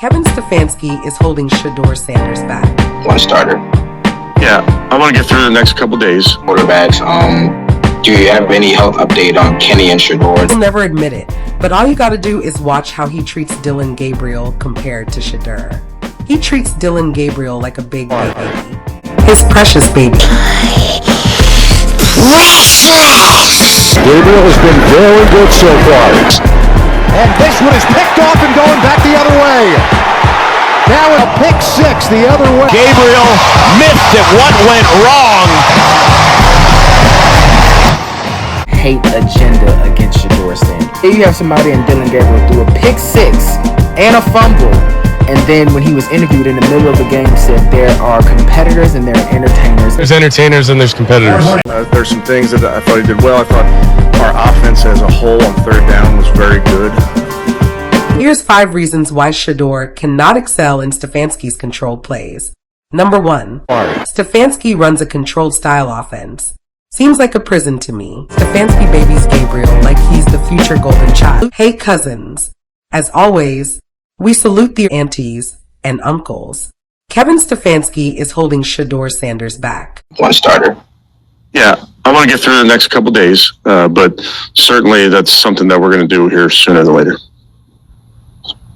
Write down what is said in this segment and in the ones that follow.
Kevin Stefanski is holding SHEDEUR Sanders back. One starter. Yeah, I want to get through the next couple days. Quarterbacks. Do you have any health update on Kenny and SHEDEUR? He'll never admit it, but all you gotta do is watch how he treats Dillon Gabriel compared to SHEDEUR. He treats Dillon Gabriel like a big baby. His precious baby. Gabriel has been very good so far. And this one is picked off and going back the other way. Now a pick six the other way. Gabriel missed it. What went wrong? Hate agenda against SHEDEUR Sanders. Here you have somebody in Dillon Gabriel threw a pick six and a fumble, and then when he was interviewed in the middle of the game said there are competitors and there are entertainers. There's entertainers and there's competitors. There's some things that I thought he did well. I thought our offense as a whole on third down was very good. Here's 5 reasons why SHEDEUR cannot excel in Stefanski's controlled plays. Number 1. Stefanski runs a controlled style offense. Seems like a prison to me. Stefanski babies Gabriel like he's the future golden child. Hey cousins. As always, we salute the aunties and uncles. Kevin Stefanski is holding SHEDEUR Sanders back. One starter. Yeah, I want to get through the next couple days, but certainly that's something that we're going to do here sooner than later.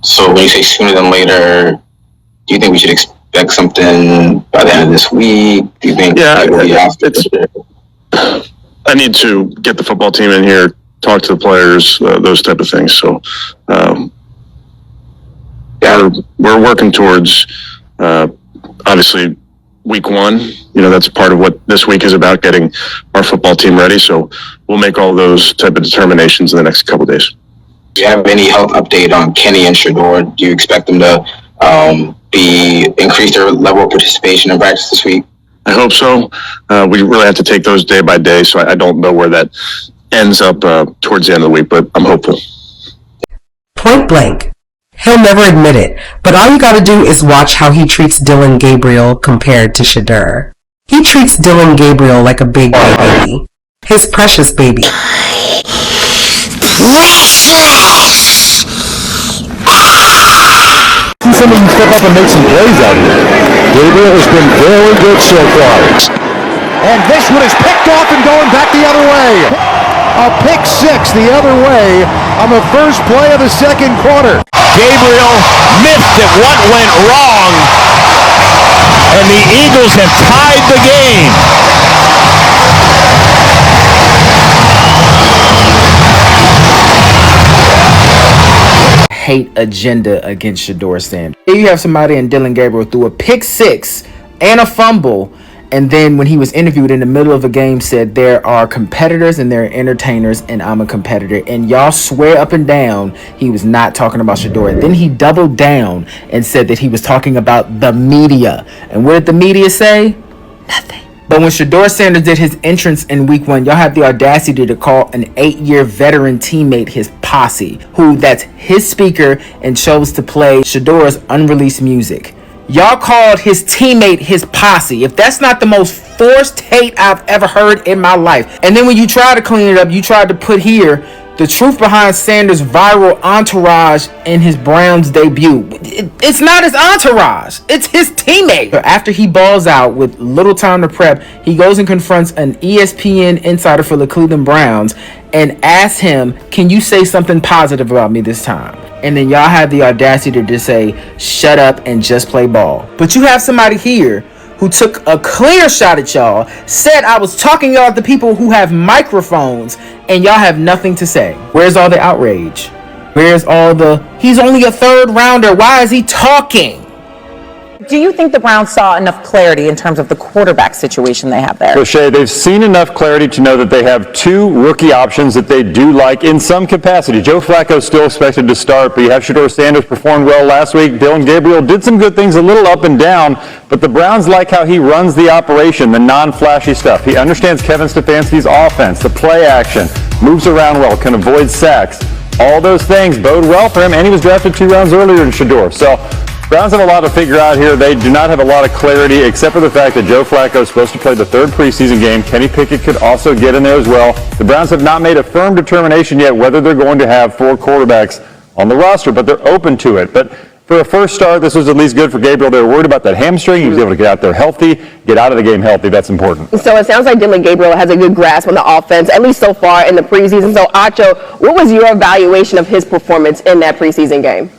So when you say sooner than later, do you think we should expect something by the end of this week? Do you think I need to get the football team in here, talk to the players, those type of things. So we're working towards obviously week 1. You know, that's part of what this week is about, getting our football team ready. So we'll make all those type of determinations in the next couple of days. Do you have any health update on Kenny and SHEDEUR? Do you expect them to increase their level of participation in practice this week? I hope so. We really have to take those day by day, so I don't know where that ends up towards the end of the week, but I'm hopeful. Point blank. He'll never admit it, but all you gotta do is watch how he treats Dillon Gabriel compared to SHEDEUR. He treats Dillon Gabriel like a big baby. His precious baby. Somebody can step up and make some plays out here. Gabriel has been very good so far. And this one is picked off and going back the other way. A pick six the other way on the first play of the second quarter. Gabriel missed it. What went wrong? And the Eagles have tied the game. Hate agenda against SHEDEUR Sanders. Here you have somebody in Dillon Gabriel threw a pick six and a fumble, and then when he was interviewed in the middle of a game said there are competitors and there are entertainers and I'm a competitor, and y'all swear up and down he was not talking about SHEDEUR. Then he doubled down and said that he was talking about the media. And what did the media say? Nothing. But when SHEDEUR Sanders did his entrance in week 1, y'all had the audacity to call an 8-year veteran teammate his posse, who that's his speaker and chose to play SHEDEUR's unreleased music. Y'all called his teammate his posse. If that's not the most forced hate I've ever heard in my life. And then when you try to clean it up, you tried to put here the truth behind Sanders' viral entourage in his Browns debut. It's not his entourage. It's his teammate. After he balls out with little time to prep, he goes and confronts an ESPN insider for the Cleveland Browns and asks him, can you say something positive about me this time? And then y'all have the audacity to just say, shut up and just play ball. But you have somebody here who took a clear shot at y'all, said I was talking y'all to people who have microphones, and y'all have nothing to say. Where's all the outrage? Where's all the, he's only a 3rd rounder, why is he talking? Do you think the Browns saw enough clarity in terms of the quarterback situation they have there? So, Shay, they've seen enough clarity to know that they have 2 rookie options that they do like in some capacity. Joe Flacco still expected to start, but you have SHEDEUR Sanders performed well last week. Dillon Gabriel did some good things, a little up and down, but the Browns like how he runs the operation, the non-flashy stuff. He understands Kevin Stefanski's offense, the play action, moves around well, can avoid sacks. All those things bode well for him, and he was drafted 2 rounds earlier in SHEDEUR. So Browns have a lot to figure out here. They do not have a lot of clarity, except for the fact that Joe Flacco is supposed to play the 3rd preseason game. Kenny Pickett could also get in there as well. The Browns have not made a firm determination yet whether they're going to have 4 quarterbacks on the roster, but they're open to it. But For a first start, this was at least good for Gabriel. They were worried about that hamstring. He was able to get out there healthy, get out of the game healthy. That's important. So it sounds like Dillon Gabriel has a good grasp on the offense, at least so far in the preseason. So, Acho, what was your evaluation of his performance in that preseason game?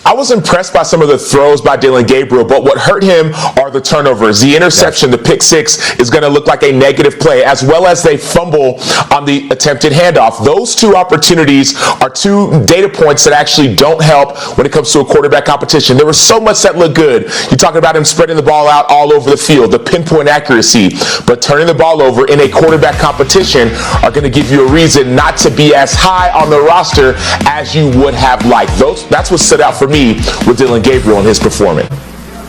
I was impressed by some of the throws by Dillon Gabriel, but what hurt him are the turnovers. The interception, the pick six, is going to look like a negative play, as well as they fumble on the attempted handoff. Those two opportunities are two data points that actually don't help when it comes to a quarterback competition. There was so much that looked good. You're talking about him spreading the ball out all over the field, the pinpoint accuracy, but turning the ball over in a quarterback competition are going to give you a reason not to be as high on the roster as you would have liked. That's what stood out for me with Dillon Gabriel and his performance.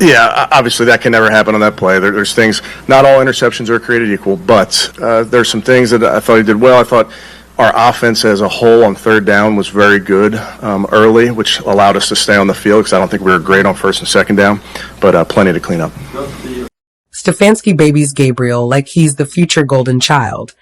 Yeah, obviously that can never happen on that play. There's things, not all interceptions are created equal, but there's some things that I thought he did well. I thought our offense as a whole on third down was very good early, which allowed us to stay on the field because I don't think we were great on first and second down, but plenty to clean up. Stefanski babies Gabriel like he's the future golden child,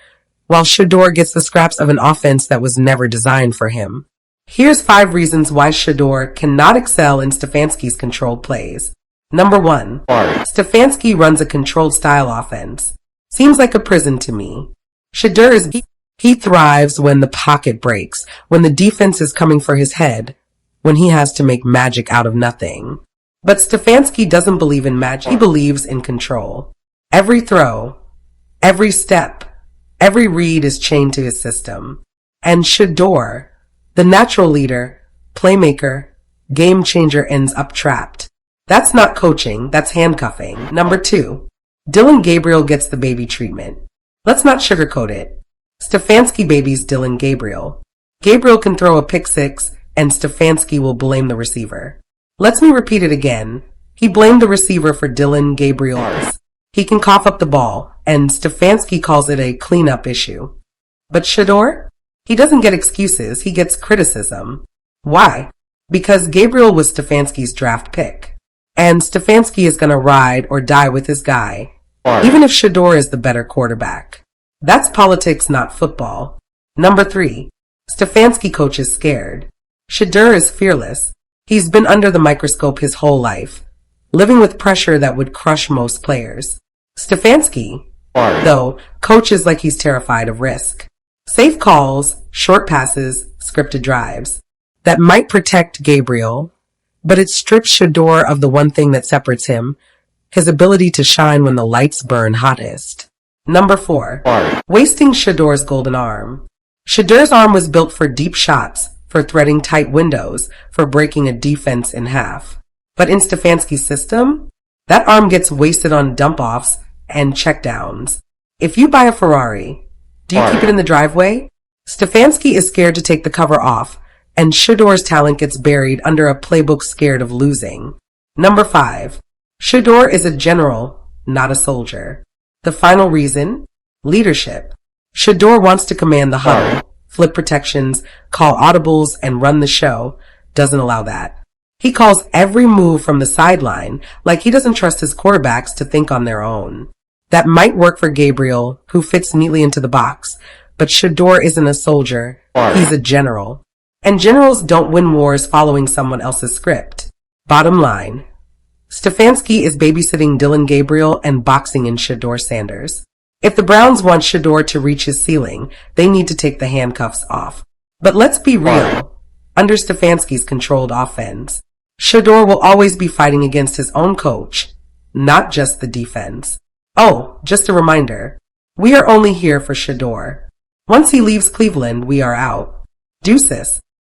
while SHEDEUR gets the scraps of an offense that was never designed for him. Here's 5 reasons why SHEDEUR cannot excel in Stefanski's controlled plays. Number 1. Stefanski runs a controlled style offense. Seems like a prison to me. SHEDEUR he thrives when the pocket breaks, when the defense is coming for his head, when he has to make magic out of nothing. But Stefanski doesn't believe in magic. He believes in control. Every throw, every step, every read is chained to his system. And SHEDEUR, the natural leader, playmaker, game changer, ends up trapped. That's not coaching, that's handcuffing. Number 2. Dillon Gabriel gets the baby treatment. Let's not sugarcoat it. Stefanski babies Dillon Gabriel. Gabriel can throw a pick six, and Stefanski will blame the receiver. Let me repeat it again. He blamed the receiver for Dillon Gabriel's. He can cough up the ball, and Stefanski calls it a cleanup issue. But SHEDEUR? He doesn't get excuses, he gets criticism. Why? Because Gabriel was Stefanski's draft pick. And Stefanski is going to ride or die with his guy, even if SHEDEUR is the better quarterback. That's politics, not football. Number 3. Stefanski coach is scared. SHEDEUR is fearless. He's been under the microscope his whole life, living with pressure that would crush most players. Stefanski, though, coaches like he's terrified of risk. Safe calls, short passes, scripted drives. That might protect Gabriel, but it strips SHEDEUR of the one thing that separates him, his ability to shine when the lights burn hottest. Number 4. Wasting SHEDEUR's golden arm. SHEDEUR's arm was built for deep shots, for threading tight windows, for breaking a defense in half. But in Stefanski's system, that arm gets wasted on dump-offs and checkdowns. If you buy a Ferrari, do you keep it in the driveway? Stefanski is scared to take the cover off, and SHEDEUR's talent gets buried under a playbook scared of losing. Number 5. SHEDEUR is a general, not a soldier. The final reason? Leadership. SHEDEUR wants to command the huddle, flip protections, call audibles, and run the show. Doesn't allow that. He calls every move from the sideline like he doesn't trust his quarterbacks to think on their own. That might work for Gabriel, who fits neatly into the box, but SHEDEUR isn't a soldier. He's a general. And generals don't win wars following someone else's script. Bottom line, Stefanski is babysitting Dillon Gabriel and boxing in SHEDEUR Sanders. If the Browns want SHEDEUR to reach his ceiling, they need to take the handcuffs off. But let's be real. Under Stefanski's controlled offense, SHEDEUR will always be fighting against his own coach, not just the defense. Oh, just a reminder, we are only here for SHEDEUR. Once he leaves Cleveland, we are out. Deuces.